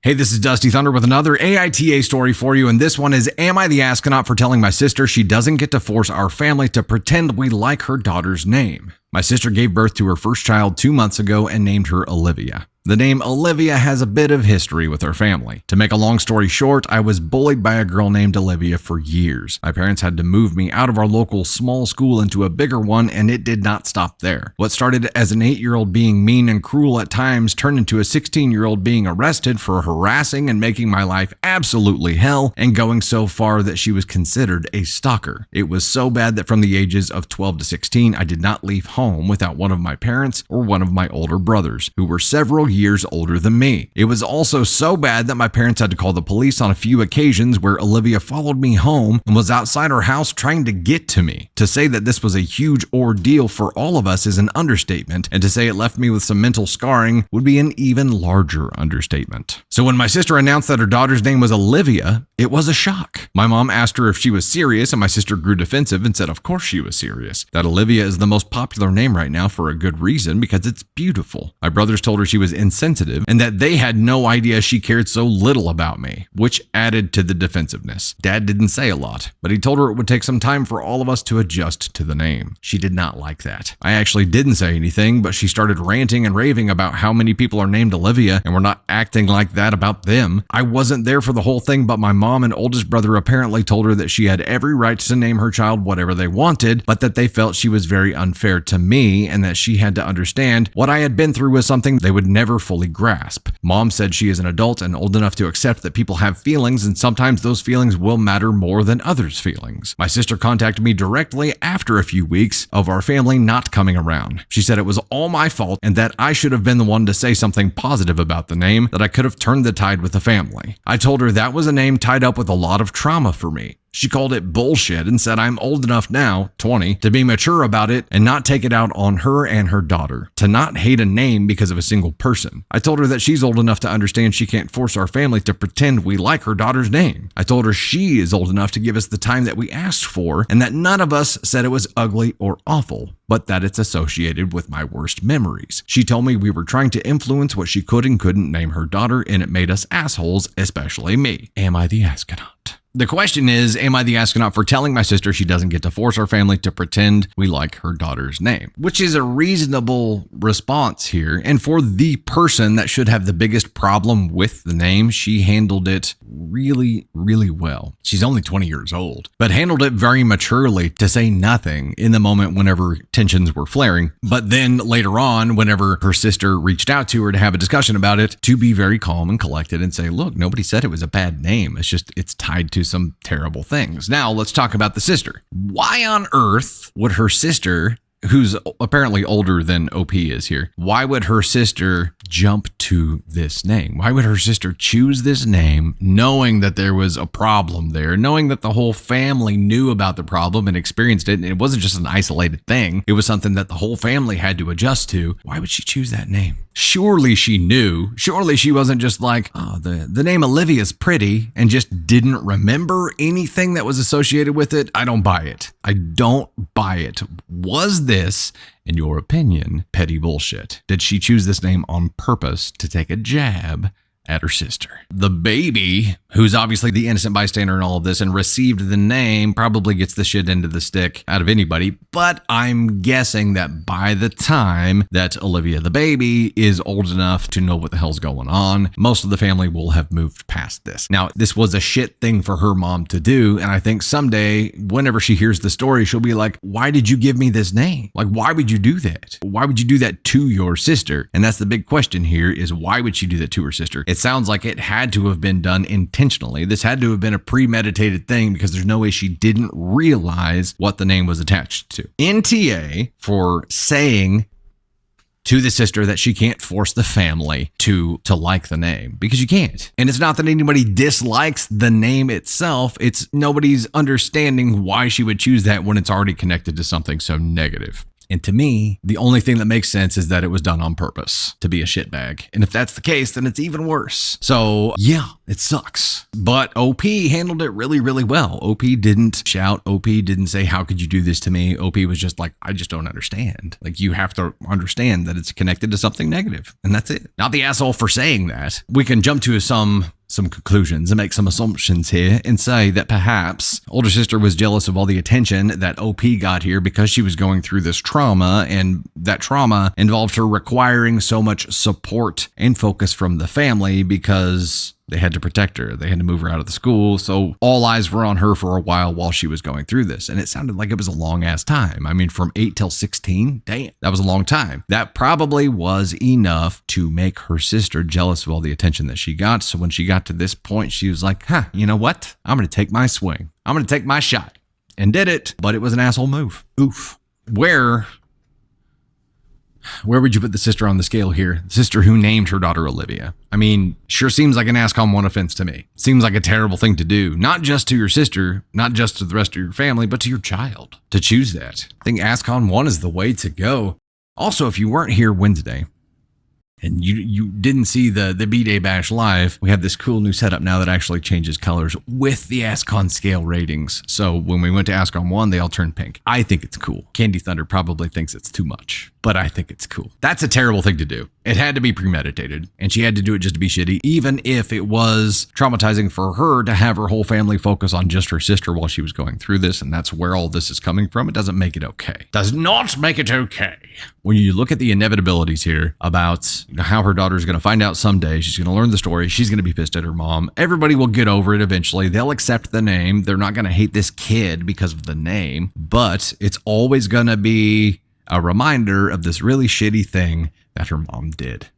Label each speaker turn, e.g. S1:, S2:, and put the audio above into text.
S1: Hey, this is Dusty Thunder with another AITA story for you, and this one is, am I the astronaut for telling my sister she doesn't get to force our family to pretend we like her daughter's name? My sister gave birth to her first child 2 months ago and named her Olivia. The name Olivia has a bit of history with her family. To make a long story short, I was bullied by a girl named Olivia for years. My parents had to move me out of our local small school into a bigger one, and it did not stop there. What started as an 8-year-old being mean and cruel at times turned into a 16-year-old being arrested for harassing and making my life absolutely hell, and going so far that she was considered a stalker. It was so bad that from the ages of 12 to 16, I did not leave home without one of my parents or one of my older brothers, who were several years older than me. It was also so bad that my parents had to call the police on a few occasions where Olivia followed me home and was outside our house trying to get to me. To say that this was a huge ordeal for all of us is an understatement, and to say it left me with some mental scarring would be an even larger understatement. So when my sister announced that her daughter's name was Olivia, it was a shock. My mom asked her if she was serious, and my sister grew defensive and said of course she was serious. That Olivia is the most popular name right now for a good reason, because it's beautiful. My brothers told her she was insensitive and that they had no idea she cared so little about me, which added to the defensiveness. Dad didn't say a lot, but he told her it would take some time for all of us to adjust to the name. She did not like that. I actually didn't say anything, but she started ranting and raving about how many people are named Olivia and we're not acting like that about them. I wasn't there for the whole thing, but my mom and oldest brother apparently told her that she had every right to name her child whatever they wanted, but that they felt she was very unfair to me and that she had to understand what I had been through was something they would never fully grasp. Mom said she is an adult and old enough to accept that people have feelings, and sometimes those feelings will matter more than others' feelings. My sister contacted me directly after a few weeks of our family not coming around. She said it was all my fault and that I should have been the one to say something positive about the name, that I could have turned the tide with the family. I told her that was a name tied up with a lot of trauma for me. She called it bullshit and said I'm old enough now, 20, to be mature about it and not take it out on her and her daughter, to not hate a name because of a single person. I told her that she's old enough to understand she can't force our family to pretend we like her daughter's name. I told her she is old enough to give us the time that we asked for, and that none of us said it was ugly or awful, but that it's associated with my worst memories. She told me we were trying to influence what she could and couldn't name her daughter, and it made us assholes, especially me. Am I the astronaut? The question is, am I the astronaut for telling my sister she doesn't get to force our family to pretend we like her daughter's name? Which is a reasonable response here. And for the person that should have the biggest problem with the name, she handled it really, really well. She's only 20 years old, but handled it very maturely to say nothing in the moment whenever tensions were flaring. But then later on, whenever her sister reached out to her to have a discussion about it, to be very calm and collected and say, look, nobody said it was a bad name. It's just, it's tied to some terrible things. Now let's talk about the sister. Why on earth would her sister, who's apparently older than OP is here, why would her sister jump to this name? Why would her sister choose this name knowing that there was a problem there, knowing that the whole family knew about the problem and experienced it, and it wasn't just an isolated thing, it was something that the whole family had to adjust to? Why would she choose that name? Surely she knew. Surely she wasn't just like, oh, the name Olivia's pretty, and just didn't remember anything that was associated with it. I don't buy it. I don't buy it. Was this, in your opinion, petty bullshit? Did she choose this name on purpose to take a jab at her sister? The baby, who's obviously the innocent bystander in all of this and received the name, probably gets the shit end of the stick out of anybody, but I'm guessing that by the time that Olivia the baby is old enough to know what the hell's going on, most of the family will have moved past this. Now, this was a shit thing for her mom to do, and I think someday, whenever she hears the story, she'll be like, why did you give me this name? Like, why would you do that? Why would you do that to your sister? And that's the big question here, is why would she do that to her sister? It sounds like it had to have been done intentionally. This had to have been a premeditated thing, because there's no way she didn't realize what the name was attached to. NTA for saying to the sister that she can't force the family to like the name, because you can't. And it's not that anybody dislikes the name itself. It's nobody's understanding why she would choose that when it's already connected to something so negative. And to me, the only thing that makes sense is that it was done on purpose to be a shitbag. And if that's the case, then it's even worse. So yeah, it sucks. But OP handled it really, really well. OP didn't shout. OP didn't say, how could you do this to me? OP was just like, I just don't understand. Like, you have to understand that it's connected to something negative. And that's it. Not the asshole for saying that. We can jump to some conclusions and make some assumptions here and say that perhaps older sister was jealous of all the attention that OP got here because she was going through this trauma, and that trauma involved her requiring so much support and focus from the family because they had to protect her. They had to move her out of the school. So all eyes were on her for a while she was going through this. And it sounded like it was a long ass time. I mean, from 8 till 16, damn, that was a long time. That probably was enough to make her sister jealous of all the attention that she got. So when she got to this point, she was like, you know what? I'm going to take my swing. I'm going to take my shot. And did it. But it was an asshole move. Oof. Where would you put the sister on the scale here? The sister who named her daughter Olivia. I mean, sure seems like an ASCON 1 offense to me. Seems like a terrible thing to do. Not just to your sister, not just to the rest of your family, but to your child. To choose that. I think ASCON 1 is the way to go. Also, if you weren't here Wednesday, and you didn't see the B-Day Bash live, we have this cool new setup now that actually changes colors with the ASCON scale ratings. So when we went to ASCON 1, they all turned pink. I think it's cool. Candy Thunder probably thinks it's too much, but I think it's cool. That's a terrible thing to do. It had to be premeditated, and she had to do it just to be shitty, even if it was traumatizing for her to have her whole family focus on just her sister while she was going through this, and that's where all this is coming from. It doesn't make it okay. Does not make it okay. When you look at the inevitabilities here about how her daughter's going to find out someday, she's going to learn the story, she's going to be pissed at her mom, everybody will get over it eventually, they'll accept the name, they're not going to hate this kid because of the name, but it's always going to be a reminder of this really shitty thing that her mom did.